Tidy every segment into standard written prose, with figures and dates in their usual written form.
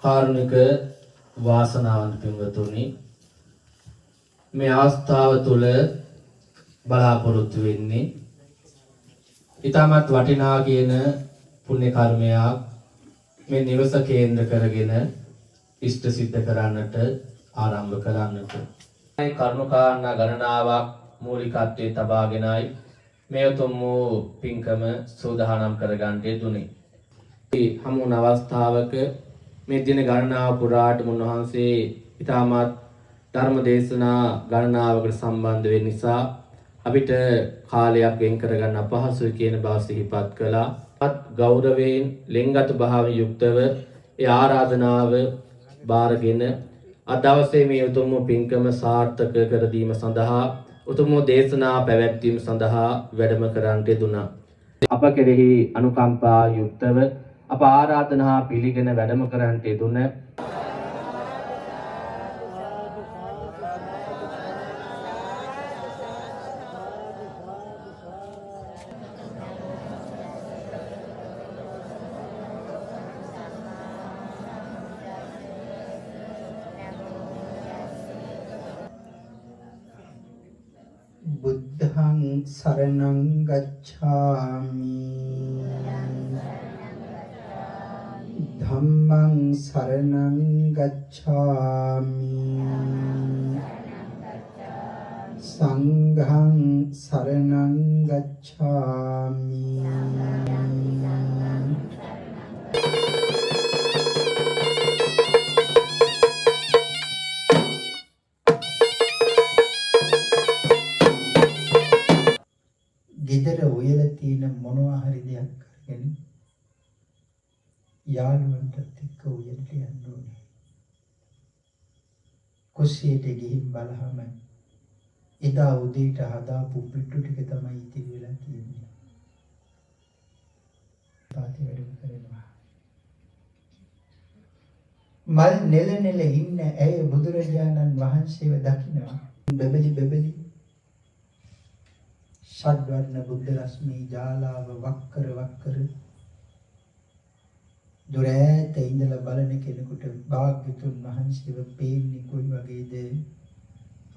කාරුණික වාසනාවන්ත පින්වතුනි, මේ අවස්ථාව තුළ බලාපොරොත්තු වෙන්නේ ඊටමත් වටිනා කියන පුණ්‍ය කර්මයක් මේ නිවස කේන්ද්‍ර කරගෙන ඉෂ්ට සිද්ධ කරන්නට ආරම්භ කරන්නට. මේ කරුණාකාරණා ගණනාවක් මූලිකත්වයේ තබාගෙනයි මේ උතුම් වූ පින්කම සූදානම් කරගන්නට යෙදුනේ. මේ හමුන අවස්ථාවක මේ දින ගණනාව පුරාට මුන්වහන්සේ ඊටමත් ධර්ම දේශනා ගණනාවකට සම්බන්ධ වෙන නිසා අපිට කාලයක් වෙන් කරගන්න අපහසුයි කියන බව සිහිපත් කළා. ගෞරවයෙන් ලෙන්ගත භාවයෙන් යුක්තව ඒ ආරාධනාව බාරගෙන අද දවසේ මේ උතුම් පින්කම සාර්ථක කර දීම සඳහා උතුම් දේශනා පැවැත්වීම සඳහා වැඩම කරන්නට යෙදුණා. අප කෙරෙහි අනුකම්පා යුක්තව අප ආරාධනා පිළිගෙන වැඩම කරන්නට යෙදුණ බුද්ධං සරණං ගච්ඡාමි ධම්මං සරණං ගච්ඡාමි සංඝං සරණං ගච්ඡාමි. ගෙදර උයලා තියෙන මොනවා හරි දෙයක් අරගෙන යාළුවන්ටත් එක්ක උයලට යන්න ඕනේ. කුස්සියට ගිහින් බලහම එදා උදේට හදාපු පිට්ටු ටික තමයි ඉතිරි වෙලා තියෙන්නේ. පාති වැඩම කරනවා. මල් නෙල ඉන්න ඇය බුදුරජාණන් වහන්සේව දකිනවා. බබලි ෂඩ්වර්ණ බුද්ධ රශ්මී ජාලාව වක්කර දුර ඈත ඉඳලා බලන කෙනෙකුට භාග්‍යතුන් වහන්සේව පේන්නේ කොයි වගේද?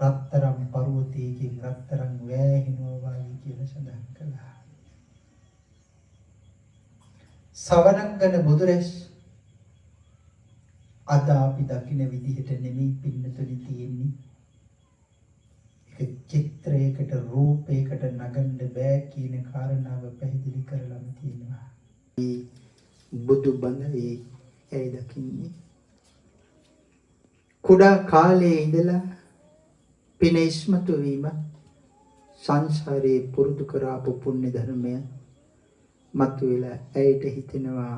රත්තරන් පර්වතයකින් රත්තරන් වෑහිනවා වගේ කියලා සඳහන් කළා. සවනංගන බුදුරැස් අද අපි දකින විදිහට නෙමෙයි පින්නතුනි තියෙන්නේ. චිත්‍රයකට රූපයකට නගන්න බෑ කියන කාරණාව පැහැදිලි කරලාම තියෙනවා. බුදු බණේ ඇයි දකින්නේ? කුඩා කාලයේ ඉඳලා පින ඉස්මතු වීම සංසාරේ පුරුදු කරාපු පුණ්‍ය ධර්මය මතුවලා ඇයට හිතෙනවා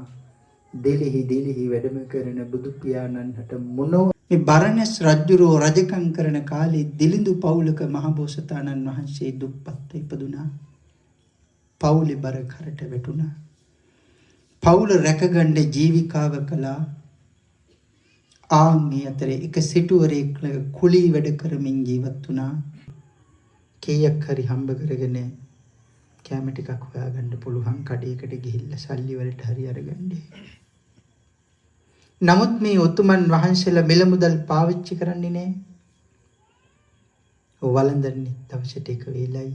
දෙලිහි වැඩම කරන බුදු පියාණන්ට මොනෝ මේ බරණැස් රජුරෝ රජකම් කරන කාලේ දිලිඳු පවුලක මහබෝසතාණන් වහන්සේ දුප්පත් ඉපදුනා. පවුලේ බර කරට වැටුණා. පවුල රැකගන්න ජීවිකාව කළා. ආන්ගේ අතරේ එක සිටුවරයෙක් කුලී වැඩ කරමින් ජීවත් වුණා. කීයක් හරි හම්බ කරගෙන කැම ටිකක් හොයාගන්න පුළුවන් කඩේකට ගිහිල්ලා සල්ලි වලට හරි අරගන්නේ. නමුත් මේ උතුමන් වහන්සේලා මිල මුදල් පාවිච්චි කරන්නේ නැහැ. වළඳන්නේ දවසට එක වේලයි.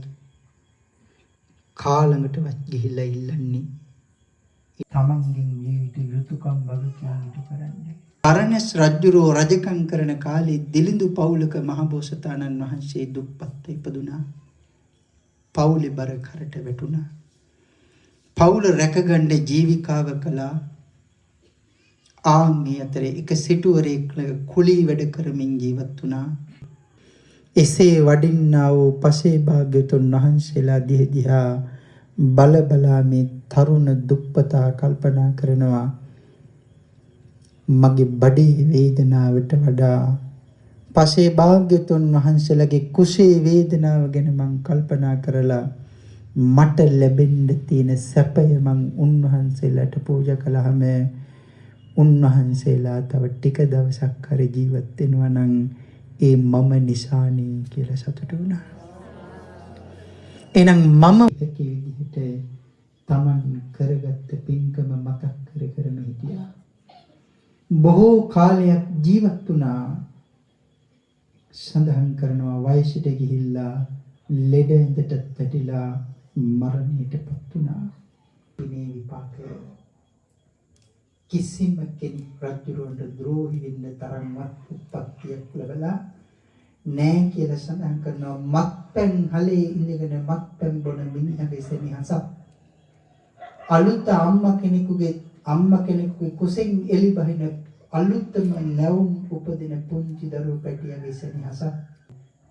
කාලඟටවත් ගිහිල්ලා ඉල්ලන්නේ. තමන්ගෙන් ජීවිත යුතුයකම් වගකීම් ඉටු කරන්නේ. බරණැස් රජුරෝ රජකම් කරන කාලේ දිලිඳු පවුලක මහබෝසතාණන් වහන්සේ දුප්පත් ඉපදුනා. පවුලේ බර කරට වැටුණා. පවුල රැකගන්න ජීවිකාව කළා. ආන්ගේ අතරේ එක සිටුවරයෙක් කුලී වැඩ කරමින් ජීවත් වුණා. එසේ වඩින්නා වූ පසේ භාග්‍යතුන් වහන්සේලා දිහා බලා මේ තරුණ දුප්පතා කල්පනා කරනවා, මගේ බඩේ වේදනාවට වඩා පසේ භාග්‍යතුන් වහන්සේලාගේ කුසේ වේදනාව ගැන මං කල්පනා කරලා මට ලැබෙන්න තියෙන සැපය මං උන්වහන්සේලාට පූජා කළාම උන්වහන්සේලා තව ටික දවසක් හරි ජීවත් වෙනවා නම් ඒ මම නිසානේ කියලා සතුටු වුණා. එහෙනම් මම ඒකේ විදිහට තමන් කරගත්ත පින්කම මතක් කර කරම හිටියා. බොහෝ කාලයක් ජීවත් වුණා. සඳහන් කරනවා වයසට ගිහිල්ලා ලෙඩ ඇඳට පැටිලා මරණයටපත් වුණා. මේ විපාකය කිසිම කෙනෙක් රජුරවන්ට ද්‍රෝහි වෙන්න තරම්වත් උත්පත්තියක් ලැබලා නෑ කියලා සඳහන් කරනවා. මත්පැන් හලේ ඉඳගෙන මත්පැන් බොන මිනිහගේ සෙනෙහස අලුත් අම්මා කෙනෙකුගේ කුසෙන් එලි බහින අලුත්ම නැවුම් උපදින පුංචි දරුවෝ පැටියගේ සෙනෙහස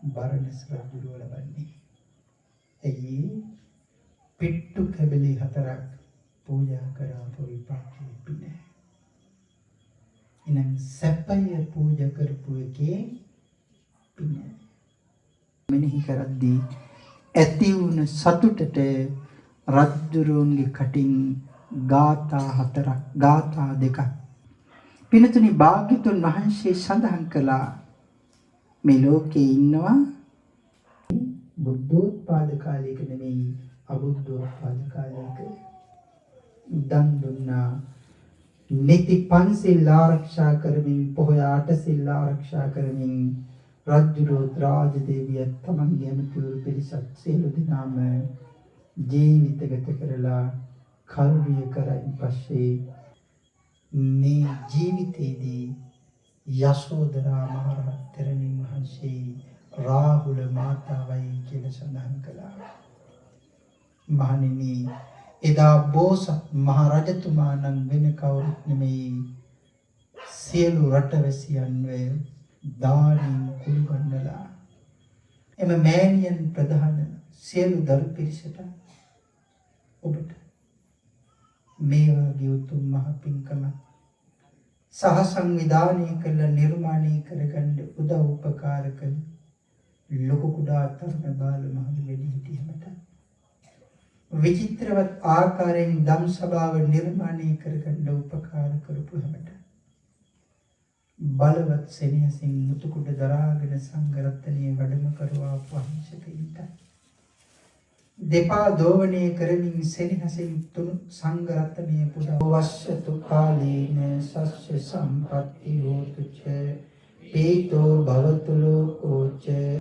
බරණස් රජුරව ලබන්නේ. එයි පිට්ටු කැබලි 4ක් පූජා කරාපු විපාකෙ පිනේ. එනම් සැපය පූජා කරපු එකේ පිනේ. මෙනෙහි කරද්දී ඇති වුණ සතුටට රජුරුවන්ගේ කටින් ගාථා 2ක් පිනතුනි භාග්‍යතුන් වහන්සේ සඳහන් කළා මේ ලෝකේ ඉන්නවා බුද්ධෝත්පාද කාලයක නෙමෙයි අබුද්ධෝත්පාද කාලයක දන් දුන්නා. නිති පන්සිල් ආරක්ෂා කරමින් පොහොය 8 සිල් ආරක්ෂා කරමින් රජුරෝත් රාජදේවියත් තමන්ගේ ඇමතිවරු පිරිසත් සියලු දෙනාම ජීවිත ගත කරලා කරුණිය කරයින් පස්සේ මේ ජීවිතයේදී යශෝදරා මහරහත් තෙරණින් වහන්සේ රාහුල මාතාවයි කියලා සඳහන් කළා. මහණෙනි එදා බෝසත් මහ රජතුමා නම් වෙන කවුරුත් නෙමෙයි සියලු රටවැසියන්ව දානින් කුළු ගන්නලා එම මෑණියන් ප්‍රධාන සියලු දරු පිරිසට ඔබට මේ වගේ උතුම් මහ පින්කම සහ සංවිධානය කළ නිර්මාණය කරගන්න උදව් උපකාර කළ ලොකු කුඩා තරුණ බාල මහලු වැඩිහිටියමට විචිත්‍රවත් ආකාරයෙන් ධම් සභාව නිර්මාණය කරගන්න උපකාර කරපු හැමට බලවත් සෙනෙහසින් මුතුකුඩ දරාගෙන සංඝ රත්නයේ වැඩම කරවා පහින්සකින්ට දෙපා දෝවණය කරමින් සෙනෙහසින් තුන් සංඝ රත්නයේ පුදා වස්සතු කාලේන සස්්‍ය සම්පත්ති හෝතු ච පීතෝ භවතු ලෝකෝ ච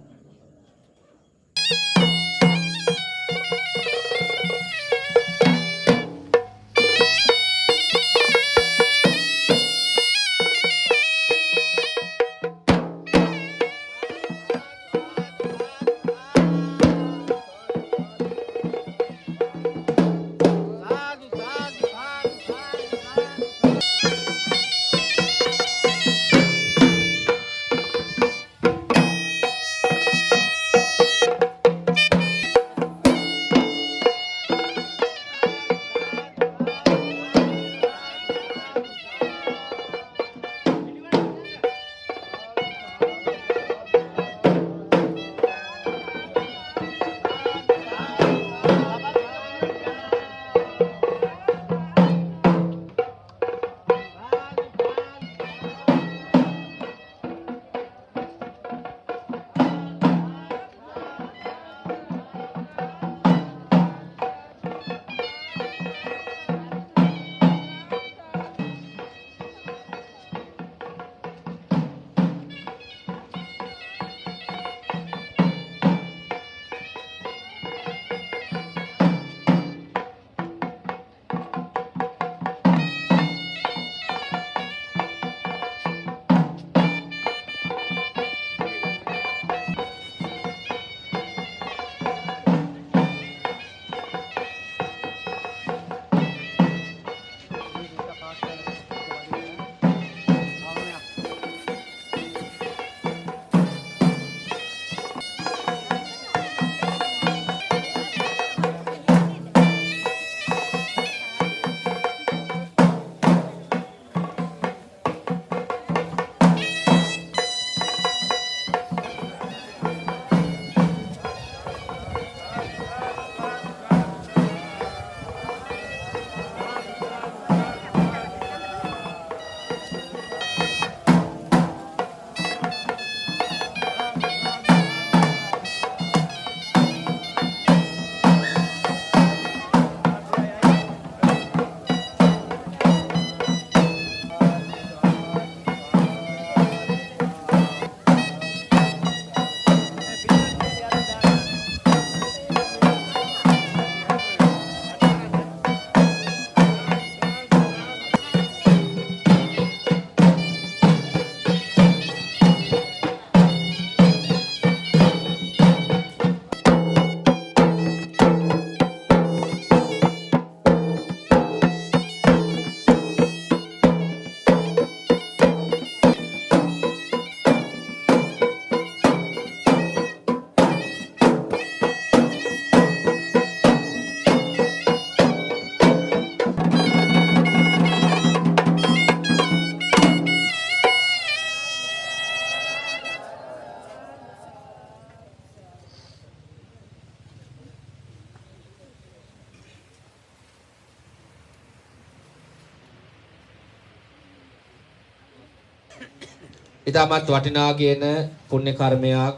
ඊටමත් වටිනා කියන පුණ්‍ය කර්මයක්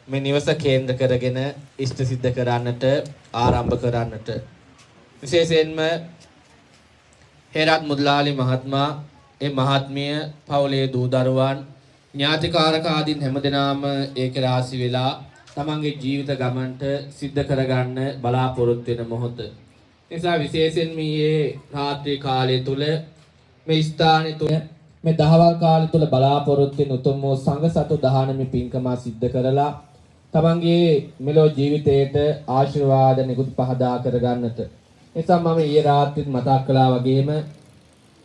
මේ නිවස කේන්ද්‍ර කරගෙන ඉෂ්ට සිද්ධ කරන්නට ආරම්භ කරන්නට විශේෂයෙන්ම හේරත් මුදලාලි මහත්මයා ඒ මහත්මිය පවුලේ දූ දරුවන් ඥාතිකාරක ආදීන් හැමදෙනාම ඒක රාශි වෙලා තමන්ගේ ජීවිත ගමනට සිද්ධ කරගන්න බලාපොරොත්තු වෙන මොහොත. නිසා විශේෂයෙන් මේ රාත්‍රී කාලය තුල මේ ස්ථානයේ තුල මේ දහවල් කාලය තුල බලාපොරොත්තු වෙන උතුම් වූ සංඝ සතු දහනමි පින්කම සිද්ධ කරලා තමන්ගේ මෙලෝ ජීවිතයට ආශිර්වාද නිකුත් පහදා කරගන්නට. නිසා මම ඊයේ රාත්‍රිත් මතක් කළා වගේම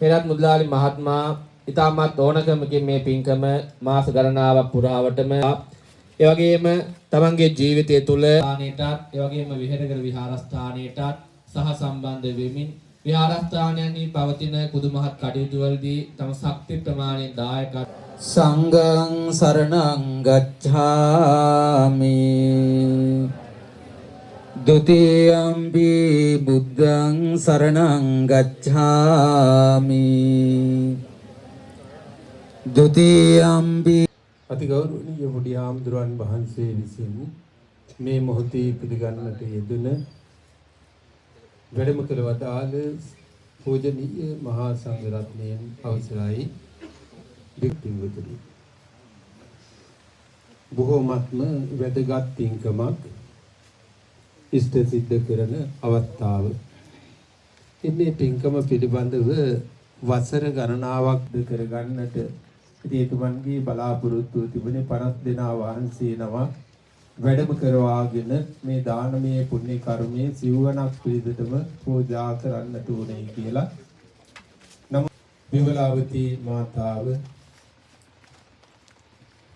පෙරත් මුදලාලි මහත්මයා ඉතාමත් ඕනකමකින් මේ පින්කම මාස ගණනාවක් පුරාවටම ඒ වගේම තමන්ගේ ජීවිතය තුළ ස්ථානයටත් ඒ වගේම විහෙරකර විහාරස්ථානයටත් සහ සම්බන්ධ වෙමින් විහාරස්ථානයන්හි පවතින කුදුමහත් කටයුතු වලදී තම ශක්ති ප්‍රමාණයෙන් දායකත්වය සංඝං සරණං ගච්ඡාමි ဒုတိယံ පි බුද්ධං සරණං ගච්ඡාමි ဒုတိယံ පි අතිගෞරවනීය පොඩි ආම්දුරන් වහන්සේ විසින් මේ මොහොතේ පිළිගන්නට යෙදුන වැඩම කළ වදාළ පූජනීය මහා සංඝ රත්නයන් අවසරයි දික්තිංගතුනි බොහෝමත්ම වැදගත් පින්කමක් ඉෂ්ට සිද්ධ කරන අවස්ථාව. ඉන්නේ පින්කම පිළිබඳව වසර ගණනාවක් කරගන්නට එතුමන්ගේ බලාපොරොත්තු තිබුණේ 50 දෙනා වහන්සේ නමක් වැඩම කරවාගෙන මේ දානමය පුණ්‍ය කර්මයේ සිව්වනක් පිළිදෙතම පූජා කරන්නට උනේ කියලා. නමුත් විමලාවතී මාතාව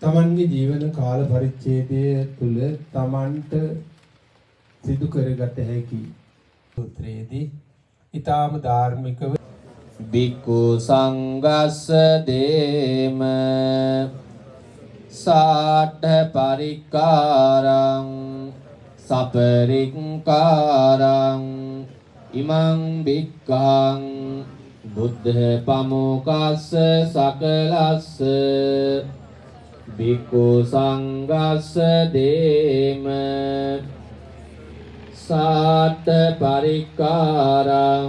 තමන්ගේ ජීවන කාල පරිච්ඡේදය තුළ තමන්ට සිදු කරගත හැකි සූත්‍රයේදී ඊටාම ධාර්මිකව බික්ඛු සංඝස්ස දේම සාඨ පරික්කාරං සපරික්කාරං ඉමං බික්ඛං බුද්ධ පමුකස්ස සකලස්ස බික්ඛු සංඝස්ස දේම සාඨ පරික්කාරං